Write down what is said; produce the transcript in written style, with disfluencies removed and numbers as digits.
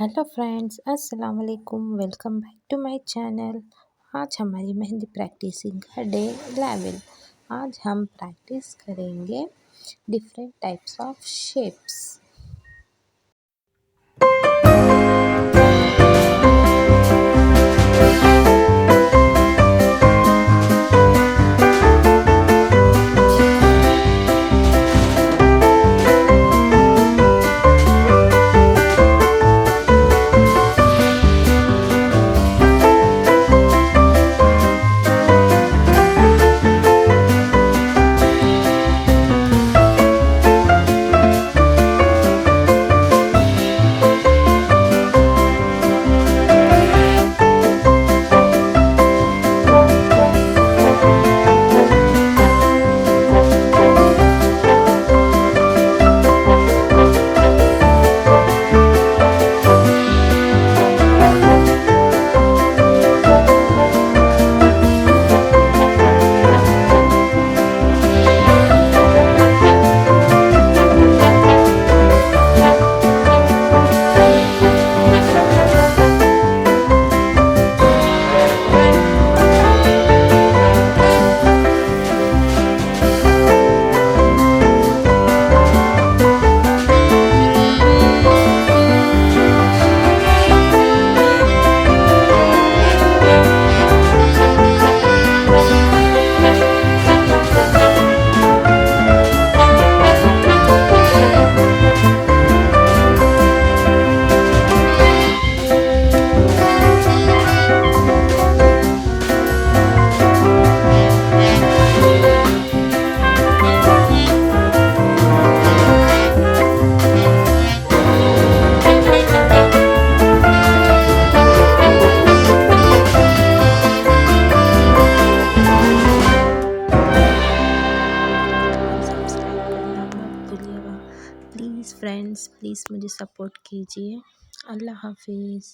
Hello friends, अस्सलाम वालेकुम। Welcome back to my channel. आज हमारी मेहंदी प्रैक्टिसिंग का डे 11। आज हम प्रैक्टिस करेंगे different types of shapes. Subscribe करना मत भूलिएगा प्लीज़ फ्रेंड्स, प्लीज़ मुझे सपोर्ट कीजिए। अल्लाह हाफिज़।